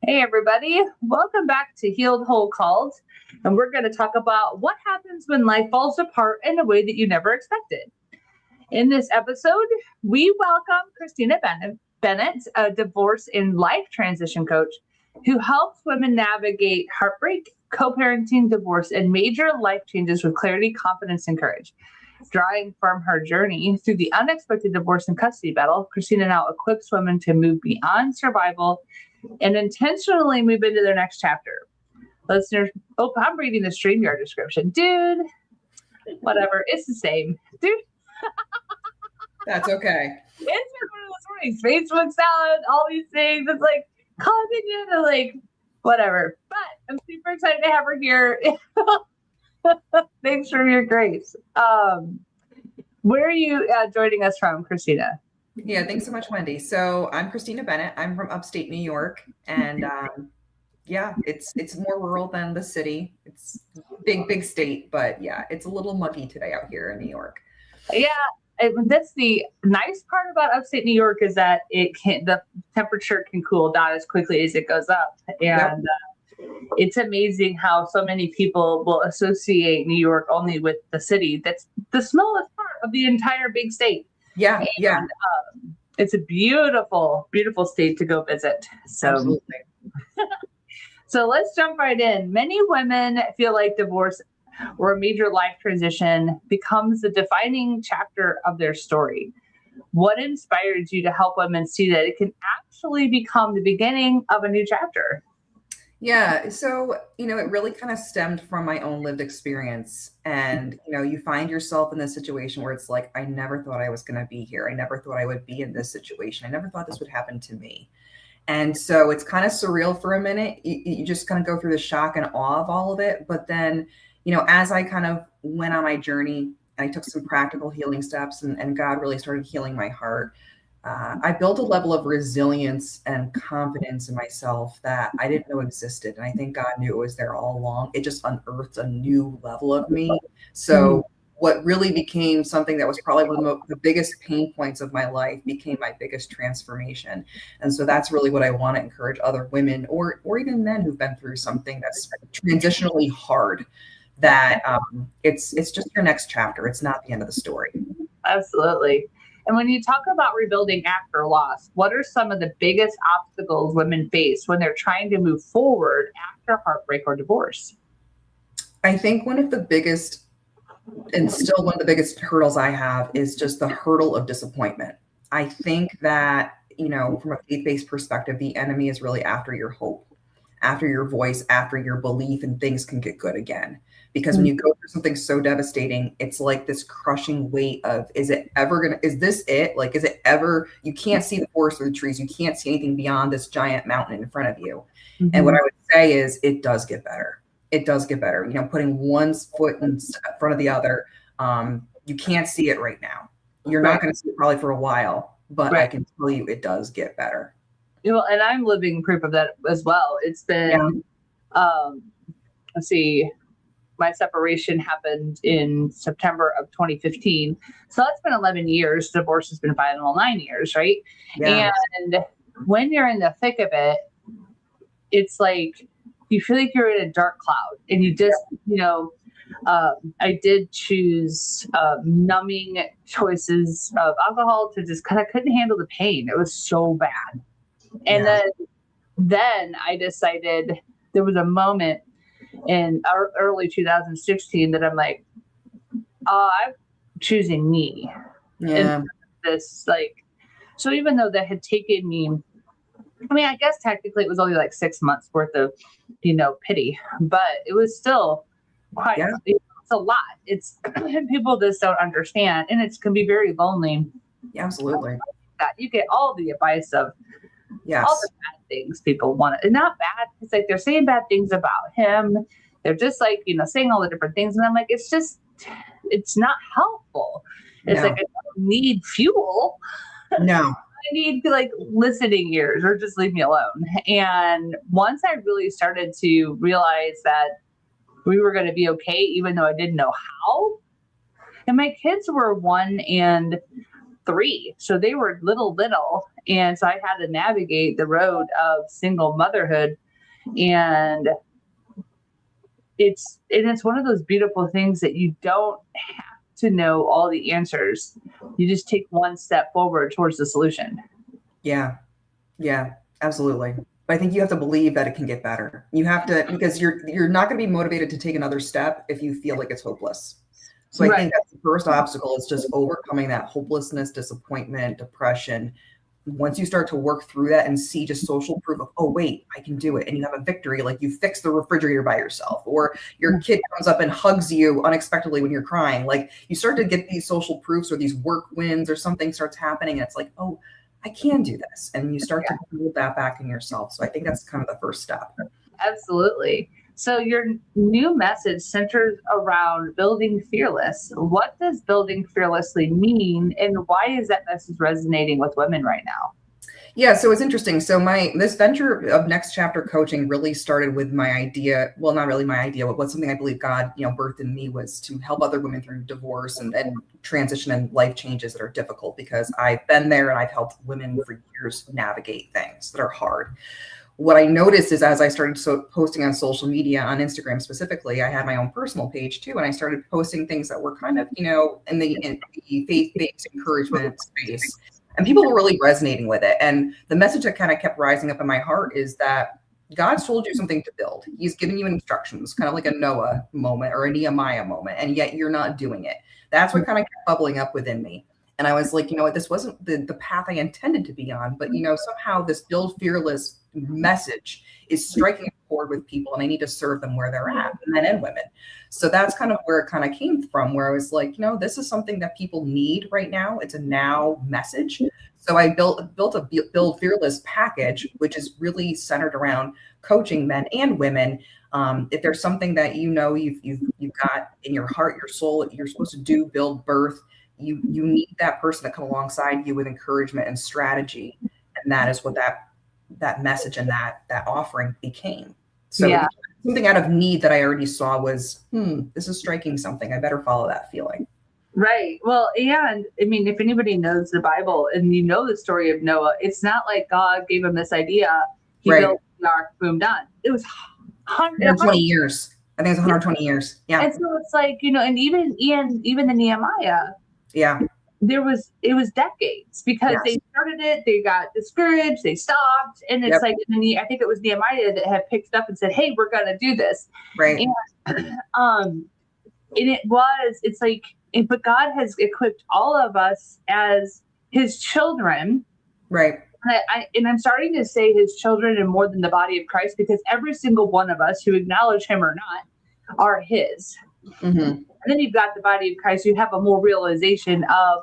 Hey, everybody. Welcome back to Healed Whole Called. And we're going to talk about what happens when life falls apart in a way that you never expected. In this episode, we welcome Christina Bennett, a divorce and life transition coach who helps women navigate heartbreak, co-parenting, divorce, and major life changes with clarity, confidence, and courage. Drawing from her journey through the unexpected divorce and custody battle, Christina now equips women to move beyond survival and intentionally move into their next chapter. Listeners, I'm reading the StreamYard description. Dude, whatever. It's the same. Dude. That's okay. It's been one of those mornings. Facebook's out, all these things. It's like, calling you to like, whatever. But I'm super excited to have her here. Thanks for your grace. Where are you joining us from, Christina? Yeah, thanks so much, Wendy. So I'm Christina Bennett. I'm from upstate New York, and it's more rural than the city. It's big state, but yeah, it's a little muggy today out here in New York. Yeah, that's the nice part about upstate New York is that the temperature can cool down as quickly as it goes up, and it's amazing how so many people will associate New York only with the city. That's the smallest part of the entire big state. Yeah. It's a beautiful, beautiful state to go visit. So, absolutely. So let's jump right in. Many women feel like divorce or a major life transition becomes the defining chapter of their story. What inspires you to help women see that it can actually become the beginning of a new chapter? Yeah. So, it really kind of stemmed from my own lived experience. And, you find yourself in this situation where it's like, I never thought I was going to be here. I never thought I would be in this situation. I never thought this would happen to me. And so it's kind of surreal for a minute. You just kind of go through the shock and awe of all of it. But then, as I kind of went on my journey, I took some practical healing steps and God really started healing my heart. I built a level of resilience and confidence in myself that I didn't know existed. And I think God knew it was there all along. It just unearthed a new level of me. So what really became something that was probably one of the biggest pain points of my life became my biggest transformation. And so that's really what I want to encourage other women or even men who've been through something that's transitionally hard, that it's just your next chapter. It's not the end of the story. Absolutely. And when you talk about rebuilding after loss, what are some of the biggest obstacles women face when they're trying to move forward after heartbreak or divorce? I think one of the biggest hurdles I have is just the hurdle of disappointment. I think that, from a faith-based perspective, the enemy is really after your hope, after your voice, after your belief, and things can get good again. Because when you go through something so devastating, it's like this crushing weight of, is this it? Like, is it ever, you can't see the forest through the trees. You can't see anything beyond this giant mountain in front of you. Mm-hmm. And what I would say is it does get better. It does get better. Putting one foot in front of the other. You can't see it right now. You're not going to see it probably for a while, but I can tell you it does get better. And I'm living proof of that as well. It's been, let's see, my separation happened in September of 2015. So that's been 11 years. Divorce has been 9 years, right? Yeah. And when you're in the thick of it, it's like, you feel like you're in a dark cloud and you just, I did choose numbing choices of alcohol to just because I couldn't handle the pain. It was so bad. And then I decided there was a moment in early 2016 that I'm like, I'm choosing me. Yeah. So even though that had taken me, I guess technically it was only like 6 months worth of, pity, but it was still quite, it's a lot. It's people just don't understand. And it can be very lonely. Yeah, absolutely. That you get all the advice of all the bad things people want. And not bad. It's like, they're saying bad things about him. They're just like, saying all the different things. And I'm like, it's not helpful. It's like, I don't need fuel. No. I need like listening ears or just leave me alone. And once I really started to realize that we were going to be okay, even though I didn't know how. And my kids were 1 and 3. So they were little. And so I had to navigate the road of single motherhood. And it's one of those beautiful things that you don't have to know all the answers. You just take one step forward towards the solution. Yeah. Yeah, absolutely. But I think you have to believe that it can get better. You have to, because you're not going to be motivated to take another step if you feel like it's hopeless. So I think that's the first obstacle is just overcoming that hopelessness, disappointment, depression. Once you start to work through that and see just social proof of, oh, wait, I can do it. And you have a victory, like you fix the refrigerator by yourself, or your kid comes up and hugs you unexpectedly when you're crying. Like you start to get these social proofs or these work wins or something starts happening. And it's like, oh, I can do this. And you start to build that back in yourself. So I think that's kind of the first step. Absolutely. So your new message centers around building fearless. What does building fearlessly mean? And why is that message resonating with women right now? Yeah, so it's interesting. So this venture of Next Chapter Coaching really started with my idea. Well, not really my idea, but something I believe God, birthed in me was to help other women through divorce and transition and life changes that are difficult, because I've been there and I've helped women for years navigate things that are hard. What I noticed is as I started posting on social media, on Instagram specifically, I had my own personal page too. And I started posting things that were kind of, in the faith-based encouragement space. And people were really resonating with it. And the message that kind of kept rising up in my heart is that God's told you something to build. He's given you instructions, kind of like a Noah moment or a Nehemiah moment, and yet you're not doing it. That's what kind of kept bubbling up within me. And I was like, this wasn't the path I intended to be on, but somehow this build fearless message is striking a chord with people, and I need to serve them where they're at, men and women. So that's kind of where it kind of came from, where I was like, this is something that people need right now. It's a now message. So I built a build fearless package, which is really centered around coaching men and women. If there's something that you've got in your heart, your soul, you're supposed to do, build, birth, you need that person to come alongside you with encouragement and strategy. And that is what that message and that offering became. So something out of need that I already saw was, this is striking something. I better follow that feeling. Right. Well, and I mean, if anybody knows the Bible and the story of Noah, it's not like God gave him this idea. He built the ark, boom, done. It was 120 years. I think it's 120 years. Yeah. And so it's like, and even the Nehemiah. Yeah. It was decades, because they started it, they got discouraged, they stopped. And it's like, I think it was Nehemiah that had picked it up and said, hey, we're going to do this. Right. And it's like, but God has equipped all of us as his children. Right. And I'm starting to say his children and more than the body of Christ, because every single one of us who acknowledge him or not are his. Mm-hmm. And then you've got the body of Christ. You have a more realization of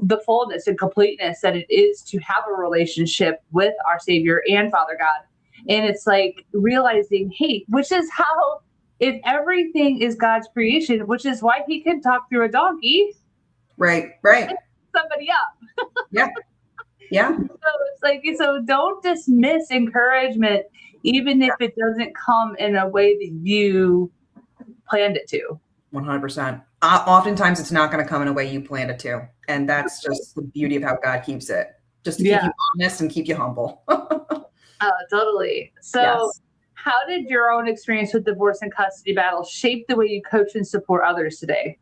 the fullness and completeness that it is to have a relationship with our Savior and Father God. And it's like realizing, hey, which is how, if everything is God's creation, which is why he can talk through a donkey. Right. Somebody up. Yeah. Yeah. So it's like, so don't dismiss encouragement, even if it doesn't come in a way that you planned it to. 100%. Oftentimes it's not going to come in a way you planned it to. And that's just the beauty of how God keeps it, just to keep you honest and keep you humble. Totally. So how did your own experience with divorce and custody battle shape the way you coach and support others today?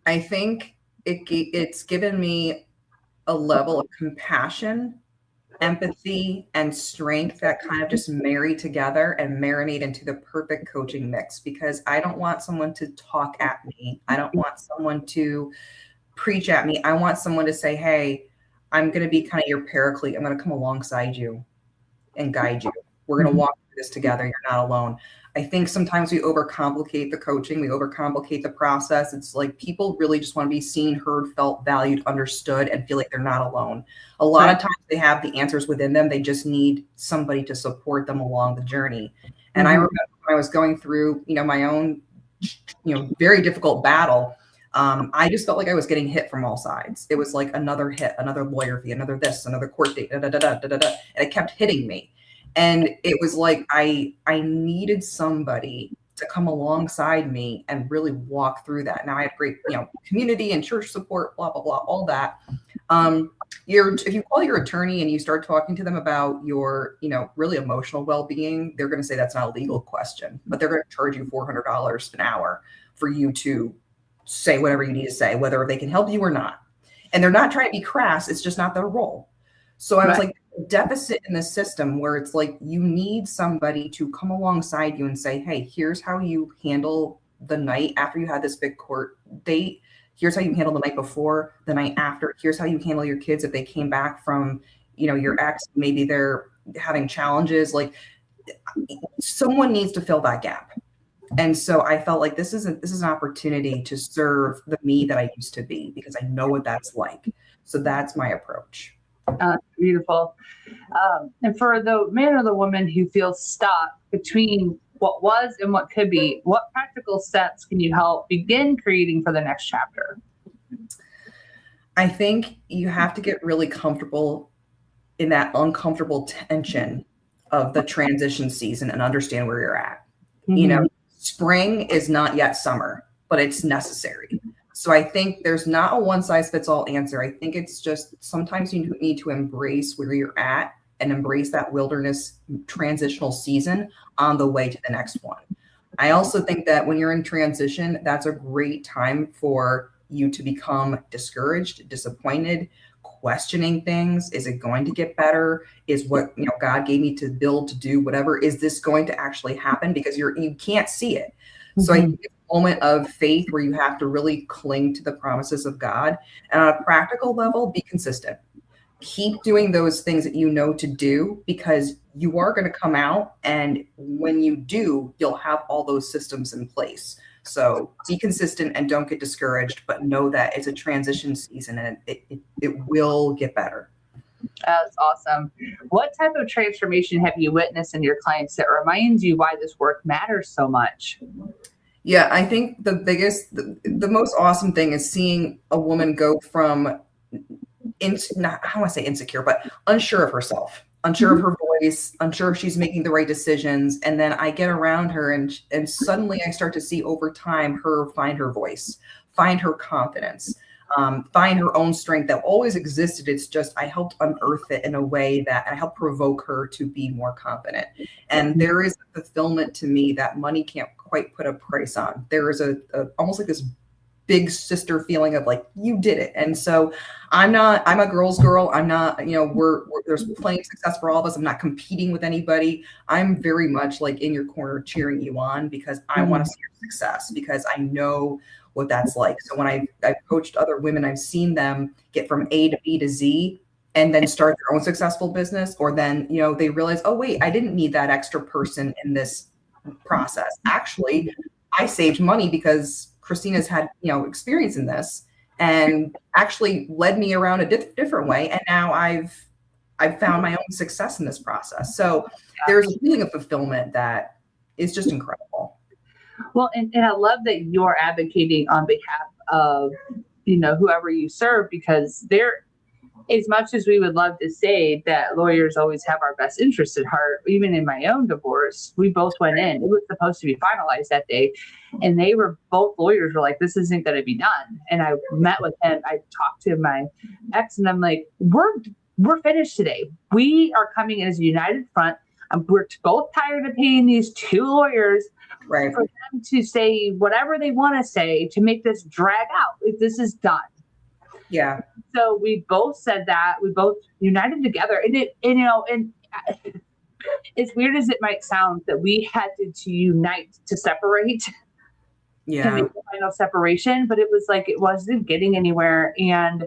I think it's given me a level of compassion, empathy, and strength that kind of just marry together and marinate into the perfect coaching mix, because I don't want someone to talk at me. I don't want someone to preach at me. I want someone to say, hey, I'm going to be kind of your paraclete. I'm going to come alongside you and guide you. We're going to walk through this together. You're not alone. I think sometimes we overcomplicate the coaching. We overcomplicate the process. It's like people really just want to be seen, heard, felt, valued, understood, and feel like they're not alone. A lot of times they have the answers within them. They just need somebody to support them along the journey. And I remember when I was going through, my own, very difficult battle, I just felt like I was getting hit from all sides. It was like another hit, another lawyer fee, another this, another court date, and it kept hitting me. And it was like I needed somebody to come alongside me and really walk through that. Now I have great, community and church support, blah, blah, blah, all that. If you call your attorney and you start talking to them about your, really emotional well-being, they're going to say that's not a legal question, but they're going to charge you $400 an hour for you to say whatever you need to say, whether they can help you or not. And they're not trying to be crass. It's just not their role. So I was like, deficit in the system where it's like, you need somebody to come alongside you and say, hey, here's how you handle the night after you had this big court date. Here's how you handle the night before, the night after. Here's how you handle your kids if they came back from, your ex, maybe they're having challenges. Like, someone needs to fill that gap. And so I felt like this is an opportunity to serve the me that I used to be, because I know what that's like. So that's my approach. Beautiful. And for the man or the woman who feels stuck between what was and what could be, what practical steps can you help begin creating for the next chapter? I think you have to get really comfortable in that uncomfortable tension of the transition season and understand where you're at. Mm-hmm. Spring is not yet summer, but it's necessary. So I think there's not a one size fits all answer. I think it's just sometimes you need to embrace where you're at and embrace that wilderness transitional season on the way to the next one. I also think that when you're in transition, that's a great time for you to become discouraged, disappointed, questioning things. Is it going to get better? Is what God gave me to build, to do, whatever, is this going to actually happen? Because you can't see it. Mm-hmm. So I think it's a moment of faith where you have to really cling to the promises of God. And on a practical level, be consistent. Keep doing those things that you know to do, because you are going to come out. And when you do, you'll have all those systems in place. So be consistent and don't get discouraged, but know that it's a transition season and it will get better. That's awesome. What type of transformation have you witnessed in your clients that reminds you why this work matters so much? Yeah, I think the most awesome thing is seeing a woman go from, I don't want to say insecure, but unsure of herself, unsure of her voice, unsure if she's making the right decisions. And then I get around her and suddenly I start to see over time her find her voice, find her confidence, find her own strength that always existed. It's just, I helped unearth it in a way that I helped provoke her to be more confident. And there is a fulfillment to me that money can't quite put a price on. There is a almost like this big sister feeling of like, you did it. And so I'm a girl's girl. I'm not, there's plenty of success for all of us. I'm not competing with anybody. I'm very much like in your corner cheering you on, because I want to see your success, because I know what that's like. So when I've coached other women, I've seen them get from A to B to Z and then start their own successful business. Or then, they realize, oh, wait, I didn't need that extra person in this process. Actually, I saved money because Christina's had, experience in this and actually led me around a different way. And now I've found my own success in this process. So there's a feeling of fulfillment that is just incredible. Well, and I love that you're advocating on behalf of, whoever you serve, because as much as we would love to say that lawyers always have our best interest at heart, even in my own divorce, we both went in. It was supposed to be finalized that day. And both lawyers were like, this isn't going to be done. And I met with him. I talked to my ex and I'm like, we're finished today. We are coming as a united front. We're both tired of paying these two lawyers for them to say whatever they want to say to make this drag out. This is done. Yeah. So we both said that. We both united together. And as weird as it might sound that we had to unite to separate. Yeah. To make the final separation, but it was like it wasn't getting anywhere. And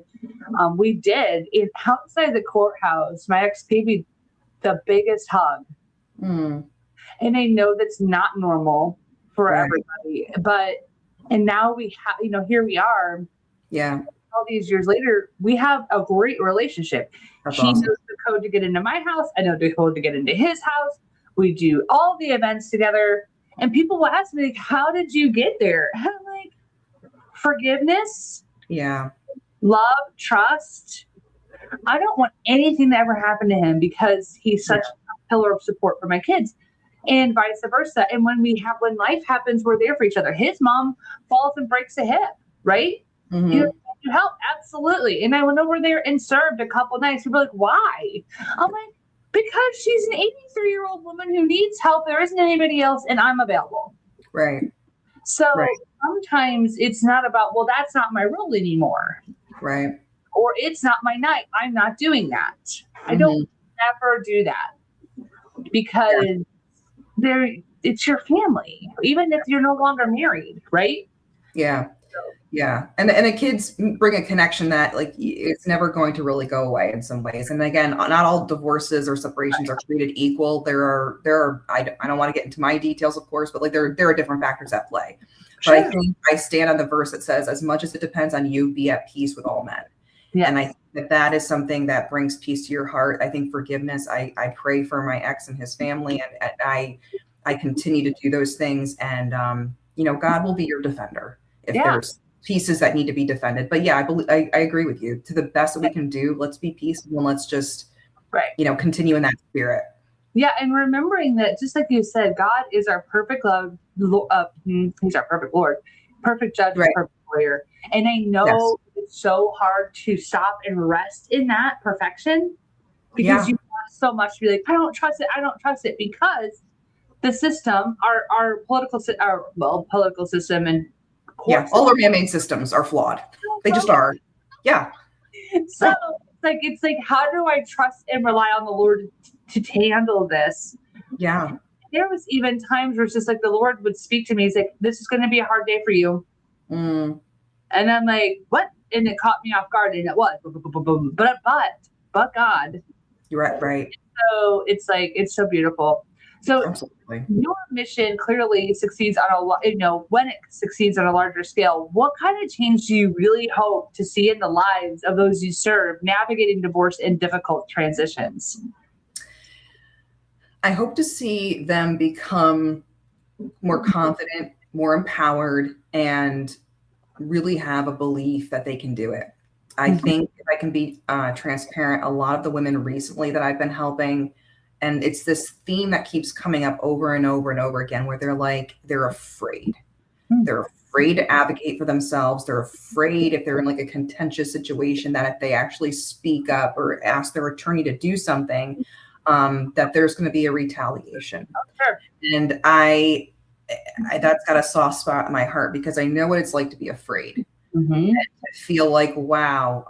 we did. Outside the courthouse, my ex gave me the biggest hug. And I know that's not normal for everybody, and now we have, here we are. Yeah. All these years later, we have a great relationship. That's She awesome. knows the code to get into my house. I know the code to get into his house. We do all the events together. And people will ask me, like, how did you get there? I'm like, forgiveness. Yeah. Love, trust. I don't want anything to ever happen to him because he's such a pillar of support for my kids. and vice versa. And when life happens, we're there for each other. His mom falls and breaks a hip, right? Mm-hmm. You help, absolutely. And I went over there and served a couple nights. People were like, why? I'm like, because she's an 83-year-old woman who needs help. There isn't anybody else, and I'm available. Right. So Right. sometimes it's not about, well, that's not my role anymore. Right. Or it's not my night. I'm not doing that. I don't ever do that, because it's your family, even if you're no longer married, right? Yeah. Yeah. And the kids bring a connection that like it's never going to really go away in some ways. And again, not all divorces or separations are treated equal. There are I don't want to get into my details, of course, but like there are different factors at play. Sure. But I think I stand on the verse that says, as much as it depends on you, be at peace with all men. Yeah. And I think that is something that brings peace to your heart. I think forgiveness, I pray for my ex and his family, and I continue to do those things. And, God will be your defender if there's pieces that need to be defended. But yeah, I agree with you. To the best that we can do, let's be peaceful and let's just, continue in that spirit. Yeah. And remembering that, just like you said, God is our perfect love. He's our perfect Lord, perfect judge, perfect lawyer. And I know it's so hard to stop and rest in that perfection, because you want so much to be like, I don't trust it, because the system, our political system and all our man-made systems are flawed. They just are. Yeah. So it's like, how do I trust and rely on the Lord to handle this? Yeah. There was even times where it's just like the Lord would speak to me. He's like, this is going to be a hard day for you. And I'm like, what? And it caught me off guard, and it was, but God. You're right. So it's like, it's so beautiful. So absolutely, your mission clearly succeeds on when it succeeds on a larger scale. What kind of change do you really hope to see in the lives of those you serve, navigating divorce and difficult transitions? I hope to see them become more confident, more empowered, and really have a belief that they can do it. I think if I can be transparent, a lot of the women recently that I've been helping, and it's this theme that keeps coming up over and over and over again, where they're afraid. They're afraid to advocate for themselves. They're afraid if they're in like a contentious situation, that if they actually speak up or ask their attorney to do something, that there's going to be a retaliation. Sure. And I that's got a soft spot in my heart, because I know what it's like to be afraid. And I feel like, wow,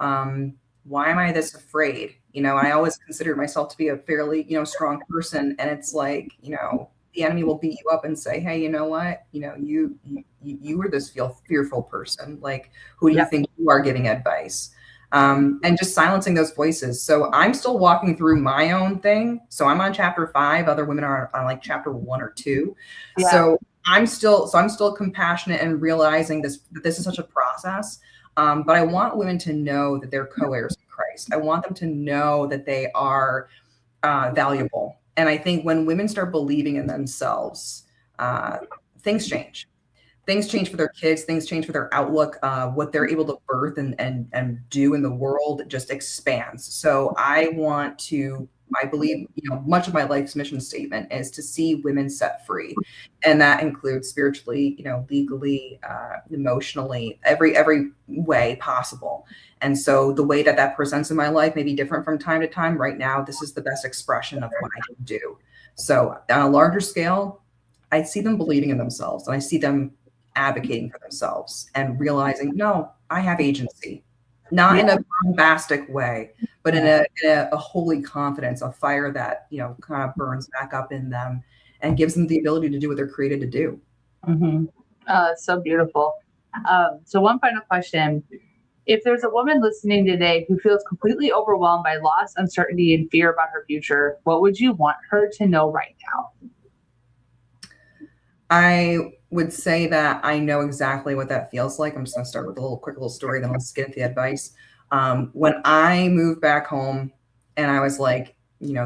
why am I this afraid? I always considered myself to be a fairly, strong person. And it's like, the enemy will beat you up and say, hey, you know what? You were this fearful person. Like, who do you think you are giving advice? And just silencing those voices. So I'm still walking through my own thing. So I'm on chapter 5. Other women are on like chapter 1 or 2. Yeah. So I'm still compassionate and realizing that this is such a process. But I want women to know that they're co-heirs in Christ. I want them to know that they are valuable. And I think when women start believing in themselves, things change. Things change for their kids. Things change for their outlook. What they're able to birth and do in the world just expands. So I believe, much of my life's mission statement is to see women set free. And that includes spiritually, legally, emotionally, every way possible. And so the way that presents in my life may be different from time to time. Right now, this is the best expression of what I can do. So on a larger scale, I see them believing in themselves, and I see them advocating for themselves and realizing, no, I have agency, not in a bombastic way, but in a holy confidence, a fire that, kind of burns back up in them and gives them the ability to do what they're created to do. So beautiful. So one final question. If there's a woman listening today who feels completely overwhelmed by loss, uncertainty, and fear about her future, what would you want her to know right now? I would say that I know exactly what that feels like. I'm just going to start with a quick little story, then I'll just get into the advice. When I moved back home, and I was like,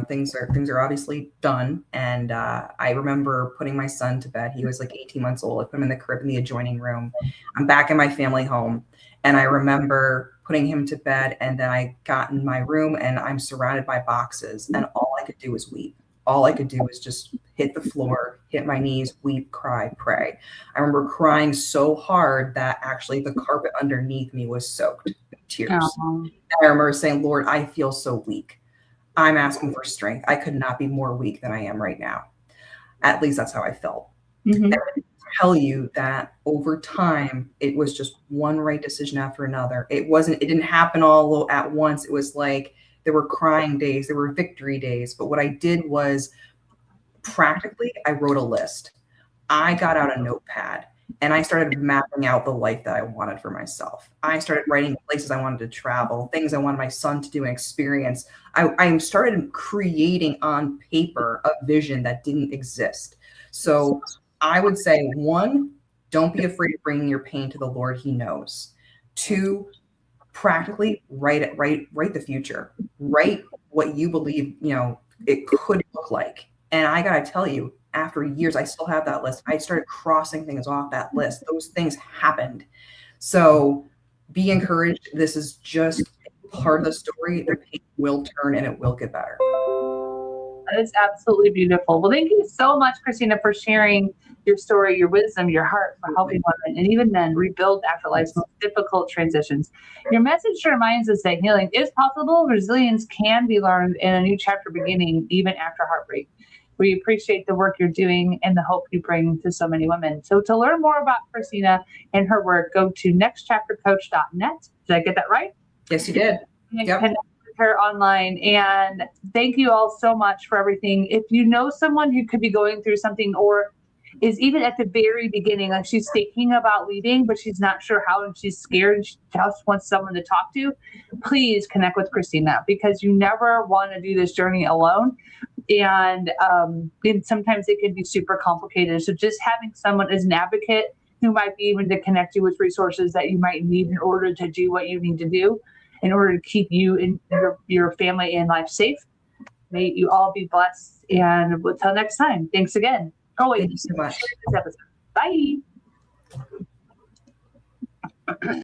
things are obviously done. And I remember putting my son to bed. He was like 18 months old. I put him in the crib in the adjoining room. I'm back in my family home. And I remember putting him to bed, and then I got in my room, and I'm surrounded by boxes, and all I could do was weep. All I could do was just hit the floor, hit my knees, weep, cry, pray. I remember crying so hard that actually the carpet underneath me was soaked with tears. Oh. I remember saying, Lord, I feel so weak. I'm asking for strength. I could not be more weak than I am right now. At least that's how I felt. Mm-hmm. I tell you that over time, it was just one right decision after another. It didn't happen all at once. It was like there were crying days, there were victory days. But what I did was practically, I wrote a list. I got out a notepad and I started mapping out the life that I wanted for myself. I started writing places I wanted to travel, things I wanted my son to do and experience. I started creating on paper a vision that didn't exist. So I would say, 1, don't be afraid of bringing your pain to the Lord. He knows. 2, practically write the future. Write what you believe, it could look like. And I got to tell you, after years, I still have that list. I started crossing things off that list. Those things happened. So be encouraged. This is just part of the story. The page will turn and it will get better. That is absolutely beautiful. Well, thank you so much, Christina, for sharing your story, your wisdom, your heart for helping women and even men rebuild after life's most difficult transitions. Your message reminds us that healing is possible. Resilience can be learned in a new chapter beginning, even after heartbreak. We appreciate the work you're doing and the hope you bring to so many women. So to learn more about Christina and her work, go to nextchaptercoach.net. Did I get that right? Yes, you did. Yep. Connect with her online. And thank you all so much for everything. If you know someone who could be going through something or is even at the very beginning, like she's thinking about leaving, but she's not sure how and she's scared and she just wants someone to talk to, please connect with Christina, because you never want to do this journey alone. And sometimes it can be super complicated. So just having someone as an advocate who might be able to connect you with resources that you might need in order to do what you need to do, in order to keep you and your family and life safe. May you all be blessed. And until next time, thanks again. Oh, wait, thank you so much. Bye.